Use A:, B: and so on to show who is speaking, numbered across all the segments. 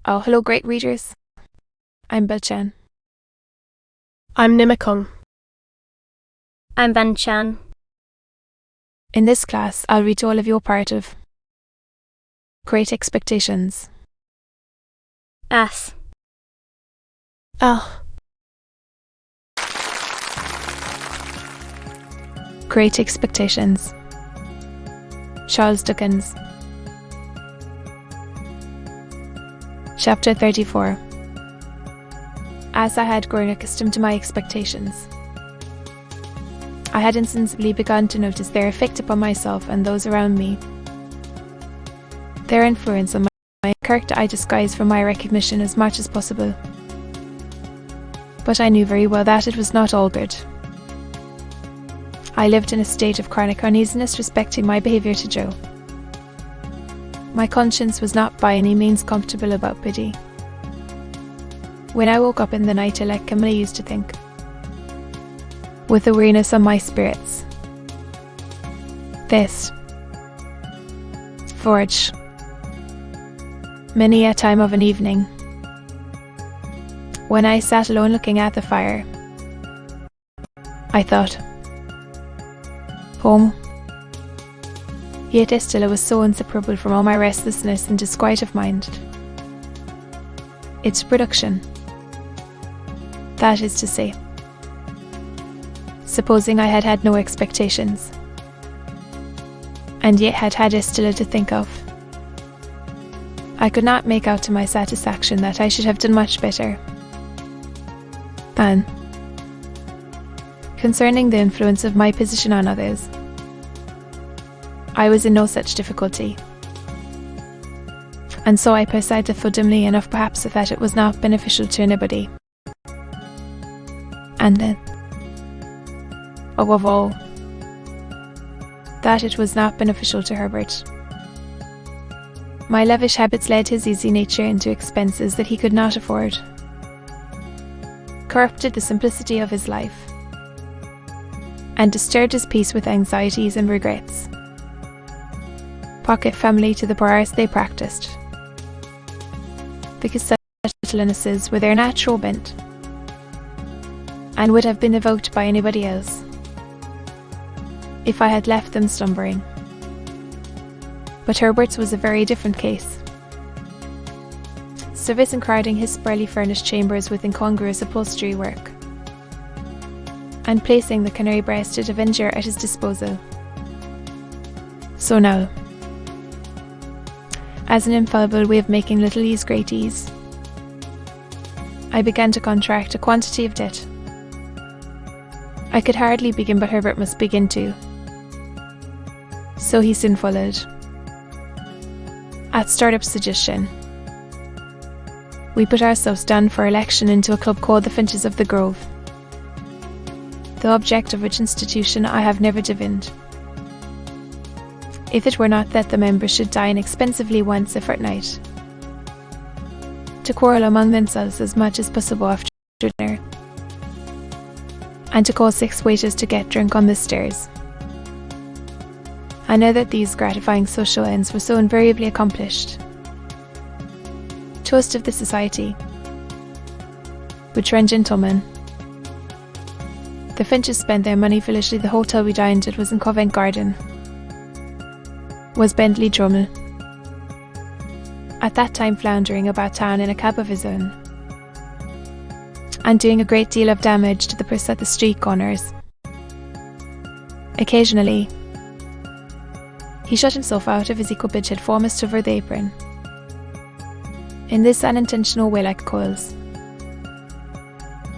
A: Oh, hello, great readers. I'm Belchan.
B: I'm Nimakong.
C: I'm Van Chan.
A: In this class, I'll read to all of you a part of Great Expectations.
C: S.
B: L.
A: Great Expectations. Charles Dickens. Chapter 34. As I had grown accustomed to my expectations, I had insensibly begun to notice their effect upon myself and those around me. Their influence on my character I disguised from my recognition as much as possible. But I knew very well that it was not all good. I lived in a state of chronic uneasiness respecting my behaviour to Joe. My conscience was not by any means comfortable about Biddy. When I woke up in the night, I like Emily used to think, with a weariness on my spirits. This forge. Many a time of an evening, when I sat alone looking at the fire, I thought, home. Yet Estella was so inseparable from all my restlessness and disquiet of mind. Its production, that is to say, supposing I had had no expectations, and yet had had Estella to think of, I could not make out to my satisfaction that I should have done much better. And concerning the influence of my position on others, I was in no such difficulty, and so I perceived dimly enough perhaps that it was not beneficial to anybody. And then, above all, that it was not beneficial to Herbert. My lavish habits led his easy nature into expenses that he could not afford, corrupted the simplicity of his life, and disturbed his peace with anxieties and regrets. Pocket family to the prayers they practiced, because such little illnesses were their natural bent, and would have been evoked by anybody else if I had left them slumbering. But Herbert's was a very different case. Service and crowding his sparely furnished chambers with incongruous upholstery work, and placing the canary-breasted avenger at his disposal. So now, as an infallible way of making little ease great ease, I began to contract a quantity of debt. I could hardly begin, but Herbert must begin too. So he soon followed. At Startup's suggestion, we put ourselves down for election into a club called the Finches of the Grove, the object of which institution I have never divined, if it were not that the members should dine expensively once a fortnight, to quarrel among themselves as much as possible after dinner, and to call 6 waiters to get drunk on the stairs. I know that these gratifying social ends were so invariably accomplished. Toast of the society, which ran gentlemen. The Finches spent their money foolishly. The hotel we dined at was in Covent Garden, was Bentley Drummle, at that time floundering about town in a cab of his own, and doing a great deal of damage to the purse at the street corners. Occasionally, he shut himself out of his equipage head foremost over the apron, in this unintentional way like coils.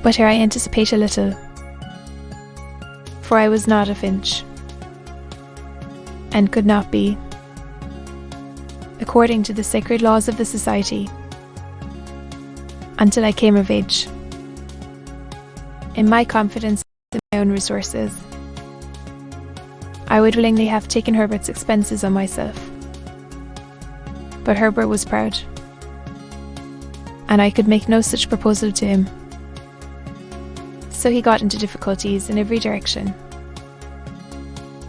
A: But here I anticipate a little, for I was not a Finch, and could not be, according to the sacred laws of the society, until I came of age. In my confidence in my own resources, I would willingly have taken Herbert's expenses on myself. But Herbert was proud, and I could make no such proposal to him. So he got into difficulties in every direction,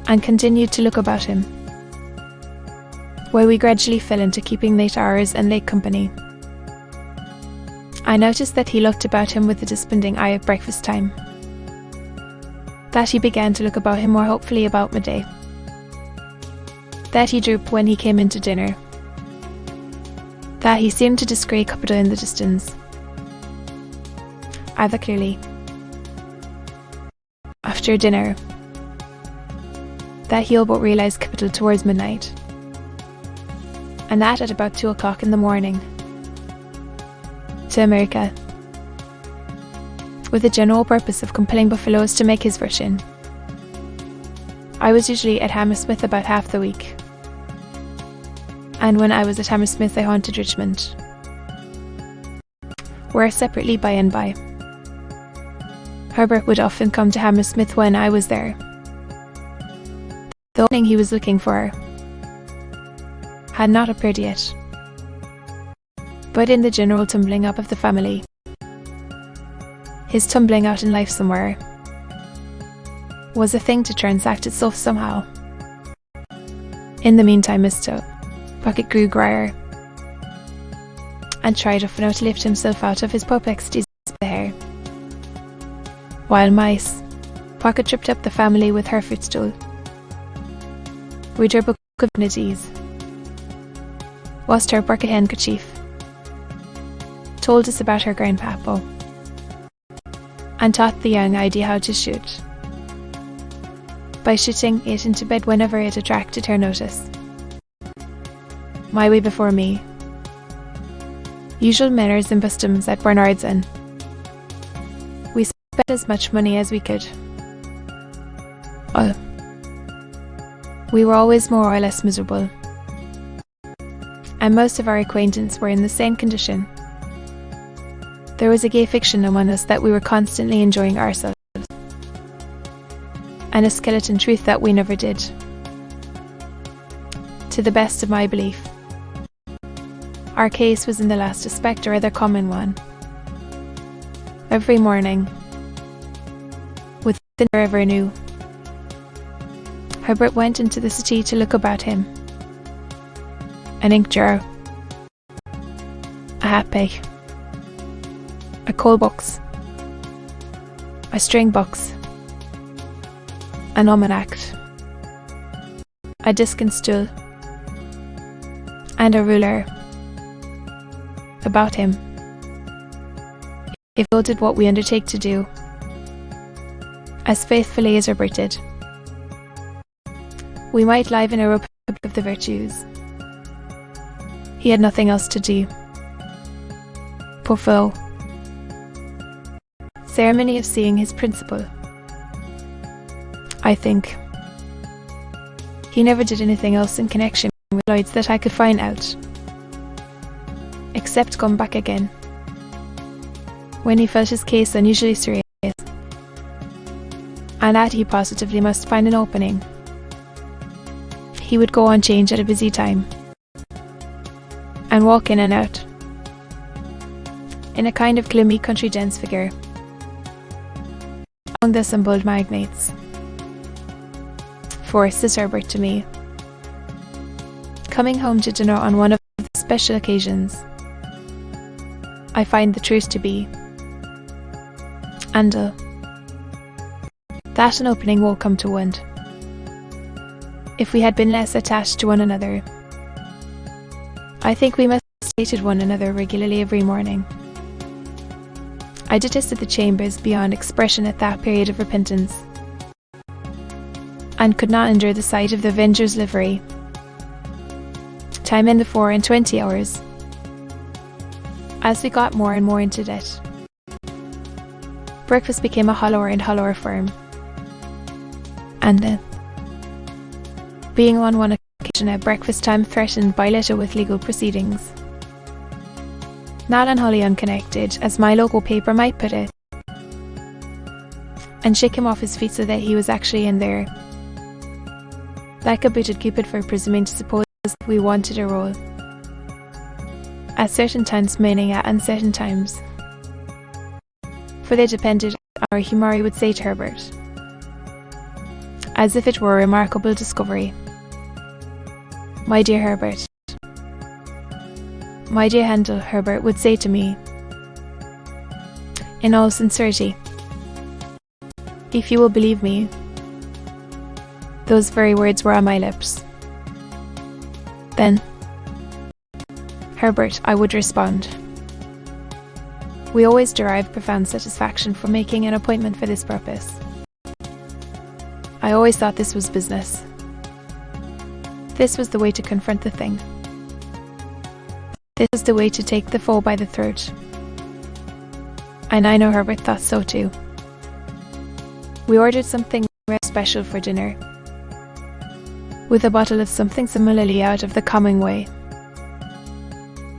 A: and continued to look about him, where we gradually fell into keeping late hours and late company, I noticed that he looked about him with a desponding eye at breakfast time. That he began to look about him more hopefully about midday. That he drooped when he came into dinner. That he seemed to descry capital in the distance. Either clearly. After dinner. That he all but realised capital towards midnight. And that at about 2 o'clock in the morning. To America, with the general purpose of compelling buffaloes to make his version. I was usually at Hammersmith about half the week, and when I was at Hammersmith I haunted Richmond, where separately by and by. Herbert would often come to Hammersmith when I was there. The opening he was looking for had not appeared yet. But in the general tumbling up of the family, his tumbling out in life somewhere, was a thing to transact itself somehow. In the meantime, Mr. Pocket grew grier, and tried often to lift himself out of his perplexities with the hair. While mice, Pocket tripped up the family with her footstool. Read her book of dignities, washed her bucket handkerchief, told us about her grandpapa, and taught the young idea how to shoot, by shooting it into bed whenever it attracted her notice. My way before me. Usual manners and customs at Bernard's Inn. We spent as much money as we could. We were always more or less miserable, and most of our acquaintance were in the same condition. There was a gay fiction among us that we were constantly enjoying ourselves, and a skeleton truth that we never did. To the best of my belief, our case was in the last aspect a rather common one. Every morning, with thin air ever new, Herbert went into the city to look about him. An ink jar, a hat peg, a coal box, a string box, an almanac, a Dickens stool, and a ruler. About him. If we all did what we undertake to do, as faithfully as Herbert did, we might live in a republic of the virtues. He had nothing else to do. Poor fellow. Ceremony of seeing his principal. I think he never did anything else in connection with Lloyd's that I could find out, except come back again, when he felt his case unusually serious, and that he positively must find an opening. He would go on change at a busy time, and walk in and out, in a kind of gloomy country gents figure, among the assembled magnates. For, says Herbert to me, coming home to dinner on one of the special occasions, I find the truth to be, and that an opening will come to one. If we had been less attached to one another, I think we must have stated one another regularly every morning. I detested the chambers beyond expression at that period of repentance, and could not endure the sight of the Avenger's livery. Time in the 24 hours. As we got more and more into debt, breakfast became a hollower and hollower firm, and being on one occasion at breakfast time threatened by letter with legal proceedings, not unwholly unconnected, as my local paper might put it, and shake him off his feet so that he was actually in there, like a booted cupid for presuming to suppose we wanted a roll, at certain times meaning at uncertain times, for they depended on our humour, he would say to Herbert, as if it were a remarkable discovery. My dear Herbert, my dear Handel, Herbert would say to me, in all sincerity. If you will believe me, those very words were on my lips. Then, Herbert, I would respond. We always derive profound satisfaction from making an appointment for this purpose. I always thought this was business. This was the way to confront the thing. This was the way to take the foe by the throat. And I know Herbert thought so too. We ordered something special for dinner, with a bottle of something similarly out of the common way,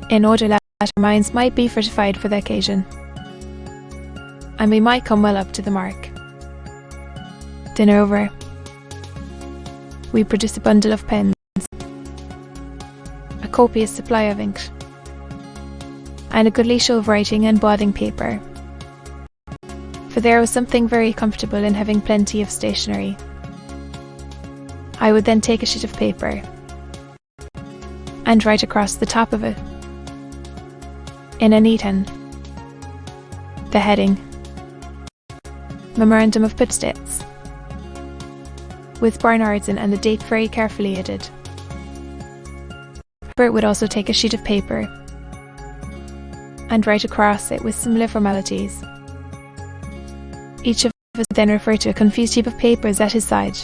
A: in order that our minds might be fortified for the occasion, and we might come well up to the mark. Dinner over, we produced a bundle of pens, a copious supply of ink, and a goodly show of writing and blotting paper, for there was something very comfortable in having plenty of stationery. I would then take a sheet of paper and write across the top of it, in a neat hand, the heading, Memorandum of Post-its, with Barnard's and the date very carefully edited. Herbert would also take a sheet of paper and write across it with similar formalities. Each of us then referred to a confused heap of papers at his side,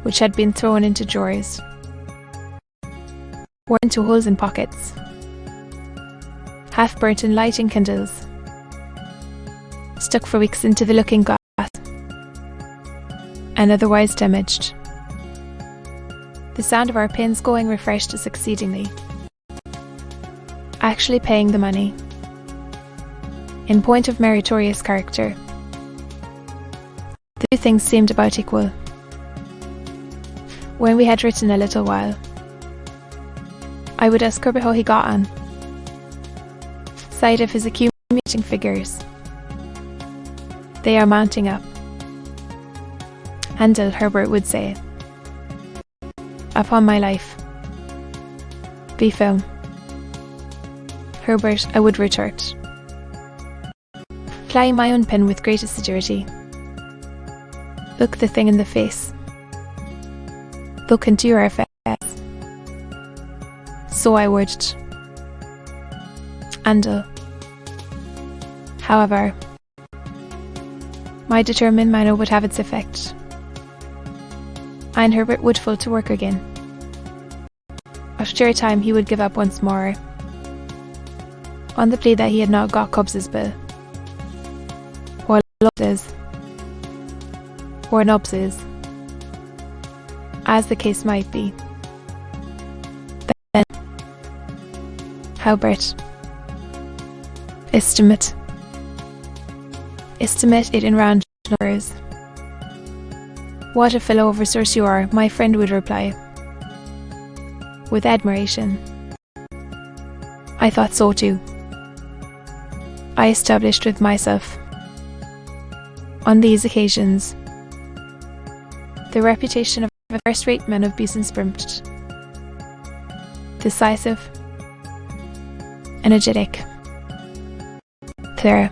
A: which had been thrown into drawers, or into holes in pockets, half burnt in lighting candles, stuck for weeks into the looking glass, and otherwise damaged. The sound of our pens going refreshed us exceedingly. Actually paying the money, in point of meritorious character, the two things seemed about equal. When we had written a little while, I would ask Herbert how he got on. Sight of his accumulating figures. They are mounting up. Handel, Herbert would say. Upon my life. Be film. Herbert, I would retort, plying my own pen with great assiduity. Look the thing in the face. Look into your face. So I would. Handel. However, my determined manner would have its effect, and Herbert would fall to work again. After a time he would give up once more, on the plea that he had not got Cobbs's bill, or Lobbs's, or Nobbs's, as the case might be. Then, Herbert, estimate it in round numbers. What a fellow of resource you are, my friend would reply, with admiration. I thought so too. I established with myself, on these occasions, the reputation of a first-rate man of Busensprimpt, decisive, energetic, clear,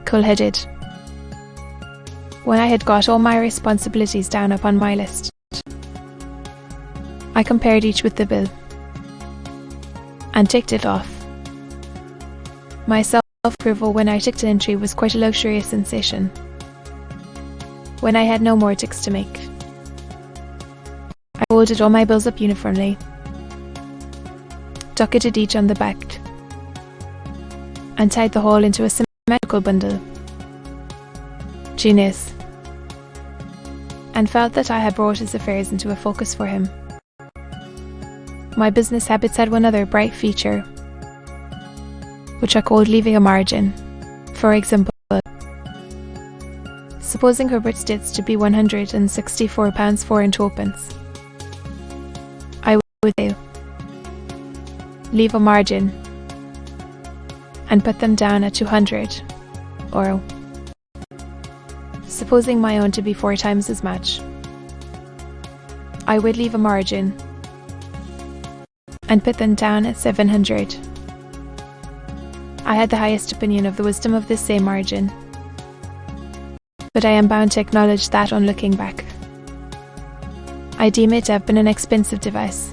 A: cool-headed. When I had got all my responsibilities down upon my list, I compared each with the bill, and ticked it off. My self-approval when I ticked an entry was quite a luxurious sensation. When I had no more ticks to make, I folded all my bills up uniformly, docketed each on the back, and tied the whole into a symmetrical bundle. Genius. And felt that I had brought his affairs into a focus for him. My business habits had one other bright feature, which I called leaving a margin. For example, supposing Herbert's debts to be £164 4 and 2pence, I would say, leave a margin, and put them down at 200, or supposing my own to be 4 times as much, I would leave a margin, and put them down at 700. I had the highest opinion of the wisdom of this same margin. But I am bound to acknowledge that on looking back, I deem it to have been an expensive device.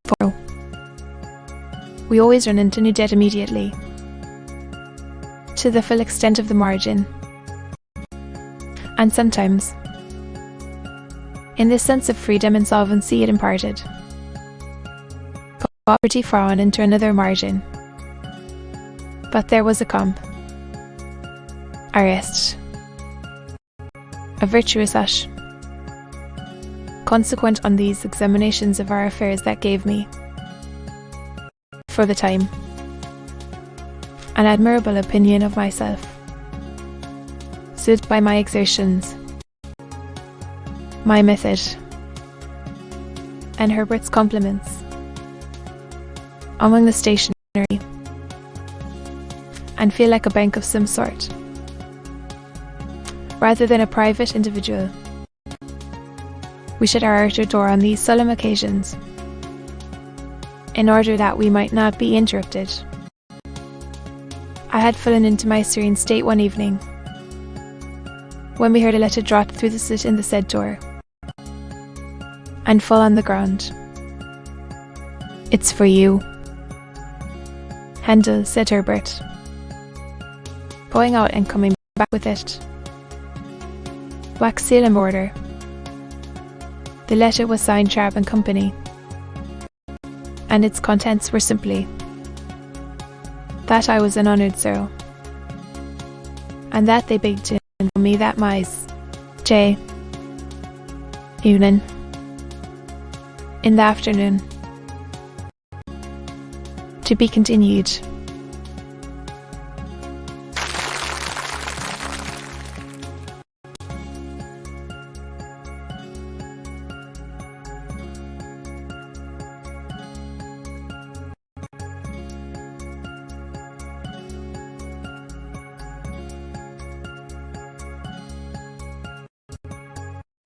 A: For we always run into new debt immediately, to the full extent of the margin. And sometimes, in this sense of freedom and solvency it imparted, poverty frown into another margin. But there was a comp, a rest, a virtuous hush, consequent on these examinations of our affairs that gave me, for the time, an admirable opinion of myself, soothed by my exertions, my method, and Herbert's compliments among the stationery, and feel like a bank of some sort, rather than a private individual. We shut our outer door on these solemn occasions, in order that we might not be interrupted. I had fallen into my serene state one evening, when we heard a letter drop through the slit in the said door, and fall on the ground. "It's for you, Handel," said Herbert, going out and coming back with it. Wax seal and border. The letter was signed Sharp and Company, and its contents were simply that I was an honoured Sir, and that they begged to inform me that J. Evening, in the afternoon, to be continued.